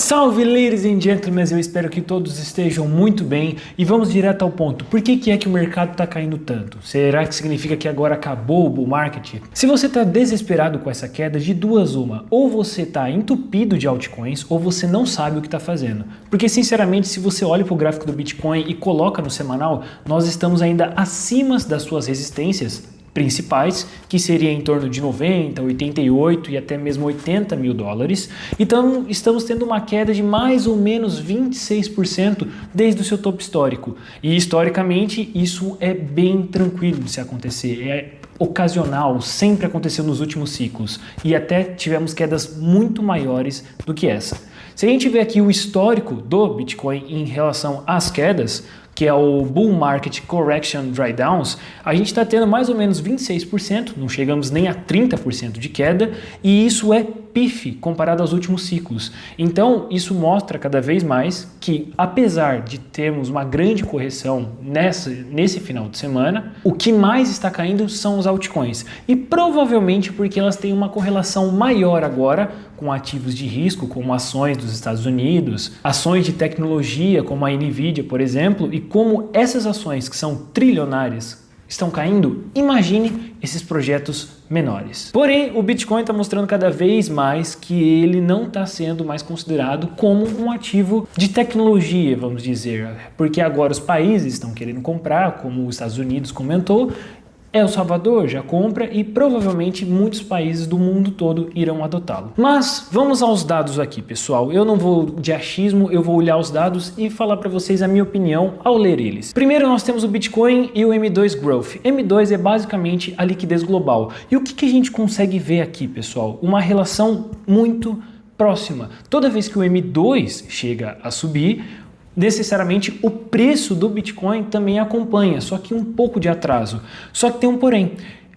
Salve, ladies and gentlemen, eu espero que todos estejam muito bem e vamos direto ao ponto. Por que é que o mercado está caindo tanto? Será que significa que agora acabou o bull market? Se você está desesperado com essa queda, de duas uma, ou você está entupido de altcoins ou você não sabe o que está fazendo. Porque sinceramente, se você olha para o gráfico do Bitcoin e coloca no semanal, nós estamos ainda acima das suas resistências principais, que seria em torno de 90, 88 e até mesmo 80 mil dólares. Então estamos tendo uma queda de mais ou menos 26% desde o seu topo histórico. E historicamente isso é bem tranquilo de se acontecer, é ocasional, sempre aconteceu nos últimos ciclos e até tivemos quedas muito maiores do que essa. Se a gente vê aqui o histórico do Bitcoin em relação às quedas, que é o Bull Market Correction Drawdowns, a gente está tendo mais ou menos 26%, não chegamos nem a 30% de queda, e isso é pífio comparado aos últimos ciclos. Então, isso mostra cada vez mais que, apesar de termos uma grande correção nesse final de semana, o que mais está caindo são os altcoins. E provavelmente porque elas têm uma correlação maior agora com ativos de risco, como ações dos Estados Unidos, ações de tecnologia, como a Nvidia, por exemplo, e como essas ações que são trilionárias estão caindo, imagine esses projetos menores. Porém, o Bitcoin está mostrando cada vez mais que ele não está sendo mais considerado como um ativo de tecnologia, vamos dizer, porque agora os países estão querendo comprar, como os Estados Unidos comentou, El Salvador já compra e provavelmente muitos países do mundo todo irão adotá-lo. Mas vamos aos dados aqui, pessoal. Eu não vou de achismo, eu vou olhar os dados e falar para vocês a minha opinião ao ler eles. Primeiro nós temos o Bitcoin e o M2 Growth. M2 é basicamente a liquidez global. E o que a gente consegue ver aqui, pessoal? Uma relação muito próxima. Toda vez que o M2 chega a subir, necessariamente o preço do Bitcoin também acompanha, só que um pouco de atraso. Só que tem um porém.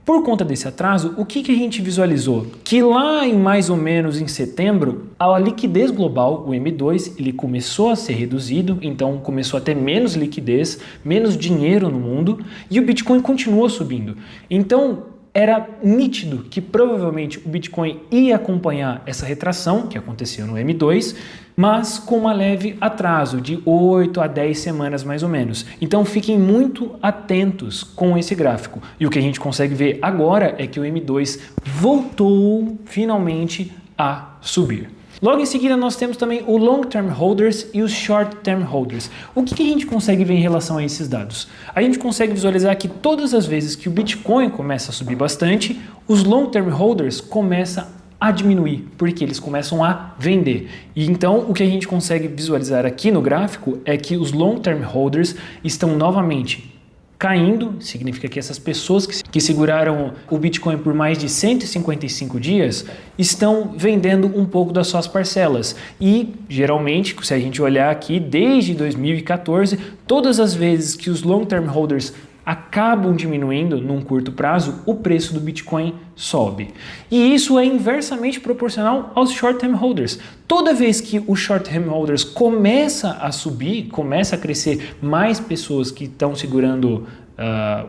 Por conta desse atraso, o que a gente visualizou? Que lá em mais ou menos em setembro, a liquidez global, o M2, ele começou a ser reduzido, então começou a ter menos liquidez, menos dinheiro no mundo, e o Bitcoin continuou subindo. Então, era nítido que provavelmente o Bitcoin ia acompanhar essa retração que aconteceu no M2, mas com uma leve atraso de 8 a 10 semanas mais ou menos. Então fiquem muito atentos com esse gráfico. E o que a gente consegue ver agora é que o M2 voltou finalmente a subir. Logo em seguida nós temos também o Long Term Holders e os Short Term Holders. O que a gente consegue ver em relação a esses dados? A gente consegue visualizar que todas as vezes que o Bitcoin começa a subir bastante, os Long Term Holders começam a diminuir, porque eles começam a vender. E então o que a gente consegue visualizar aqui no gráfico é que os Long Term Holders estão novamente caindo, significa que essas pessoas que seguraram o Bitcoin por mais de 155 dias estão vendendo um pouco das suas parcelas. E, geralmente, se a gente olhar aqui, desde 2014, todas as vezes que os long-term holders acabam diminuindo num curto prazo, o preço do Bitcoin sobe. E isso é inversamente proporcional aos short-term holders. Toda vez que os short-term holders começa a subir, começa a crescer mais pessoas que estão segurando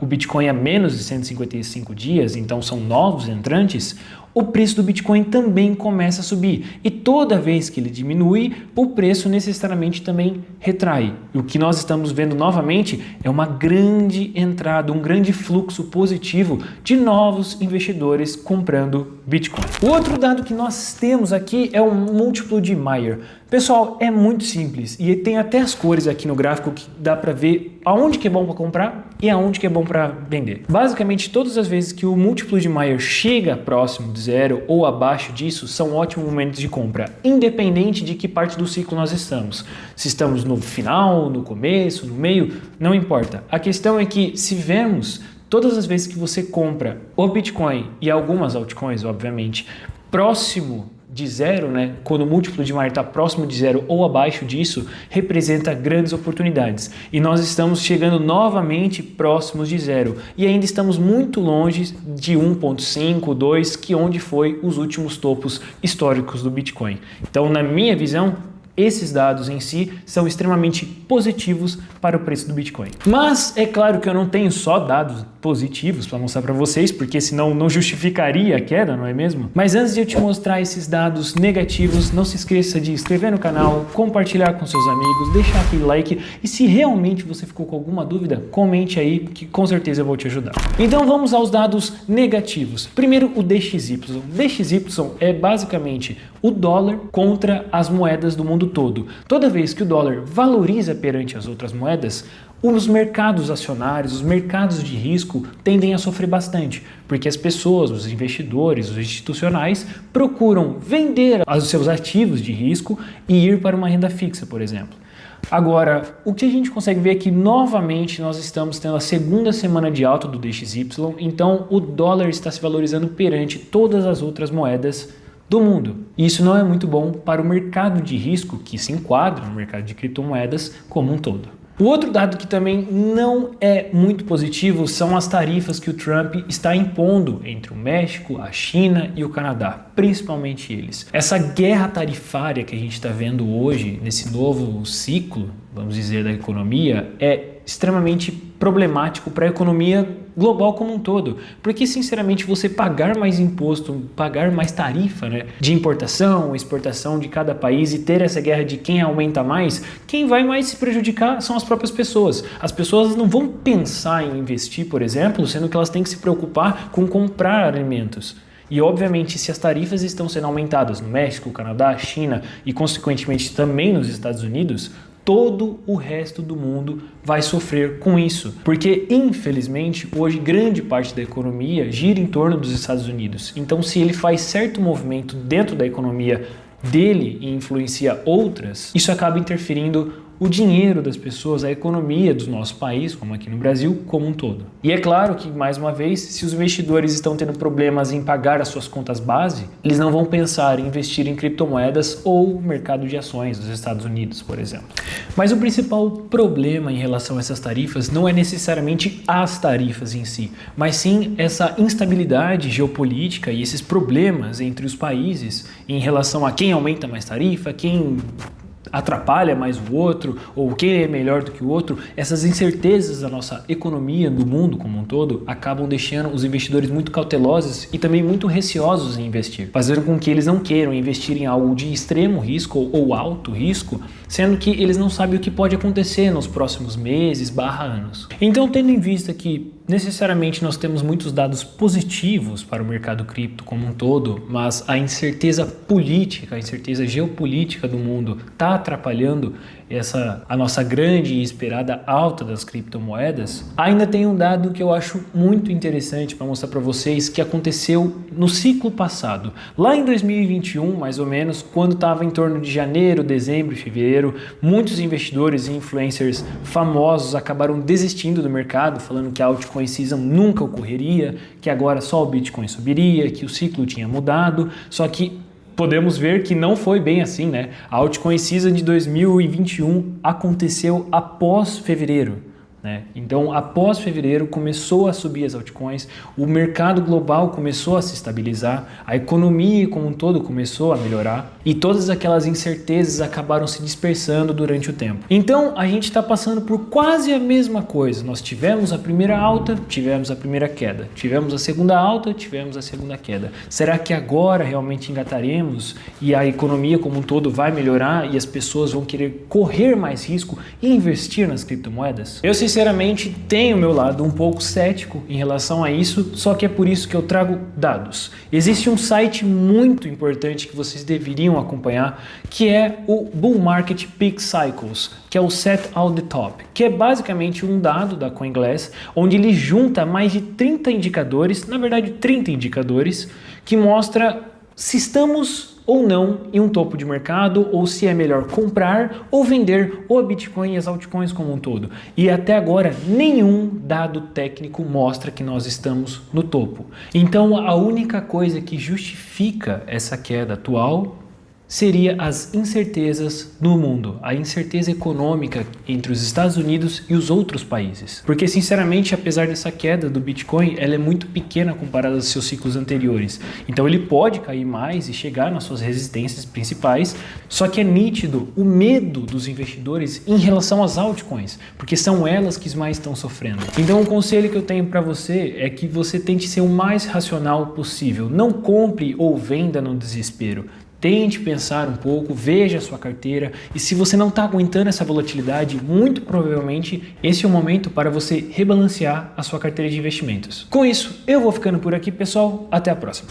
o Bitcoin há menos de 155 dias, então são novos entrantes, o preço do Bitcoin também começa a subir. E toda vez que ele diminui, o preço necessariamente também retrai. E o que nós estamos vendo novamente é uma grande entrada, um grande fluxo positivo de novos investidores comprando Bitcoin. O outro dado que nós temos aqui é o múltiplo de Mayer. Pessoal, é muito simples e tem até as cores aqui no gráfico que dá para ver aonde que é bom para comprar e aonde que é bom para vender. Basicamente, todas as vezes que o múltiplo de Mayer chega próximo de zero ou abaixo disso, são ótimos momentos de compra, independente de que parte do ciclo nós estamos. Se estamos no final, no começo, no meio, não importa. A questão é que se vemos todas as vezes que você compra o Bitcoin e algumas altcoins, obviamente, próximo de zero, né? Quando o múltiplo de Mayer está próximo de zero ou abaixo disso, representa grandes oportunidades. E nós estamos chegando novamente próximos de zero. E ainda estamos muito longe de 1.5, 2, que onde foi os últimos topos históricos do Bitcoin. Então, na minha visão, esses dados em si são extremamente positivos para o preço do Bitcoin. Mas é claro que eu não tenho só dados positivos para mostrar para vocês, porque senão não justificaria a queda, não é mesmo? Mas antes de eu te mostrar esses dados negativos, não se esqueça de inscrever no canal, compartilhar com seus amigos, deixar aquele like e se realmente você ficou com alguma dúvida, comente aí que com certeza eu vou te ajudar. Então vamos aos dados negativos. Primeiro o DXY. DXY é basicamente o dólar contra as moedas do mundo todo. Toda vez que o dólar valoriza perante as outras moedas, os mercados acionários, os mercados de risco tendem a sofrer bastante, porque as pessoas, os investidores, os institucionais procuram vender os seus ativos de risco e ir para uma renda fixa, por exemplo. Agora, o que a gente consegue ver é que novamente nós estamos tendo a segunda semana de alta do DXY, então o dólar está se valorizando perante todas as outras moedas do mundo. E isso não é muito bom para o mercado de risco que se enquadra no mercado de criptomoedas como um todo. O outro dado que também não é muito positivo são as tarifas que o Trump está impondo entre o México, a China e o Canadá, principalmente eles. Essa guerra tarifária que a gente está vendo hoje, nesse novo ciclo, vamos dizer, da economia, é extremamente problemático para a economia global como um todo, porque sinceramente você pagar mais imposto, pagar mais tarifa, né, de importação, exportação de cada país e ter essa guerra de quem aumenta mais, quem vai mais se prejudicar são as próprias pessoas. As pessoas não vão pensar em investir, por exemplo, sendo que elas têm que se preocupar com comprar alimentos. E obviamente se as tarifas estão sendo aumentadas no México, Canadá, China e consequentemente também nos Estados Unidos, todo o resto do mundo vai sofrer com isso, porque infelizmente hoje grande parte da economia gira em torno dos Estados Unidos. Então se ele faz certo movimento dentro da economia dele e influencia outras, isso acaba interferindo o dinheiro das pessoas, a economia do nosso país, como aqui no Brasil, como um todo. E é claro que, mais uma vez, se os investidores estão tendo problemas em pagar as suas contas base, eles não vão pensar em investir em criptomoedas ou mercado de ações dos Estados Unidos, por exemplo. Mas o principal problema em relação a essas tarifas não é necessariamente as tarifas em si, mas sim essa instabilidade geopolítica e esses problemas entre os países em relação a quem aumenta mais tarifa, quem atrapalha mais o outro, ou quem é melhor do que o outro. Essas incertezas da nossa economia, do mundo como um todo, acabam deixando os investidores muito cautelosos e também muito receosos em investir, fazendo com que eles não queiram investir em algo de extremo risco ou alto risco, sendo que eles não sabem o que pode acontecer nos próximos meses, anos. Então, tendo em vista que necessariamente nós temos muitos dados positivos para o mercado cripto como um todo, mas a incerteza política, a incerteza geopolítica do mundo está atrapalhando a nossa grande e esperada alta das criptomoedas, ainda tem um dado que eu acho muito interessante para mostrar para vocês que aconteceu no ciclo passado. Lá em 2021, mais ou menos, quando estava em torno de janeiro, dezembro e fevereiro, muitos investidores e influencers famosos acabaram desistindo do mercado, falando que a altcoin season nunca ocorreria, que agora só o Bitcoin subiria, que o ciclo tinha mudado, só que podemos ver que não foi bem assim, né? A altcoin season de 2021 aconteceu após fevereiro, né? Então, após fevereiro, começou a subir as altcoins, o mercado global começou a se estabilizar, a economia como um todo começou a melhorar e todas aquelas incertezas acabaram se dispersando durante o tempo. Então, a gente está passando por quase a mesma coisa. Nós tivemos a primeira alta, tivemos a primeira queda. Tivemos a segunda alta, tivemos a segunda queda. Será que agora realmente engataremos e a economia como um todo vai melhorar e as pessoas vão querer correr mais risco e investir nas criptomoedas? Eu sinceramente tenho o meu lado um pouco cético em relação a isso, só que é por isso que eu trago dados. Existe um site muito importante que vocês deveriam acompanhar, que é o Bull Market Peak Cycles, que é o Set All the Top, que é basicamente um dado da CoinGlass, onde ele junta mais de 30 indicadores, na verdade 30 indicadores, que mostra se estamos ou não em um topo de mercado, ou se é melhor comprar ou vender o Bitcoin e as altcoins como um todo. E até agora nenhum dado técnico mostra que nós estamos no topo. Então a única coisa que justifica essa queda atual seria as incertezas no mundo, a incerteza econômica entre os Estados Unidos e os outros países. Porque, sinceramente, apesar dessa queda do Bitcoin, ela é muito pequena comparada aos seus ciclos anteriores. Então ele pode cair mais e chegar nas suas resistências principais, só que é nítido o medo dos investidores em relação às altcoins, porque são elas que mais estão sofrendo. Então o conselho que eu tenho para você é que você tente ser o mais racional possível. Não compre ou venda no desespero. Tente pensar um pouco, veja a sua carteira e se você não está aguentando essa volatilidade, muito provavelmente esse é o momento para você rebalancear a sua carteira de investimentos. Com isso, eu vou ficando por aqui, pessoal. Até a próxima.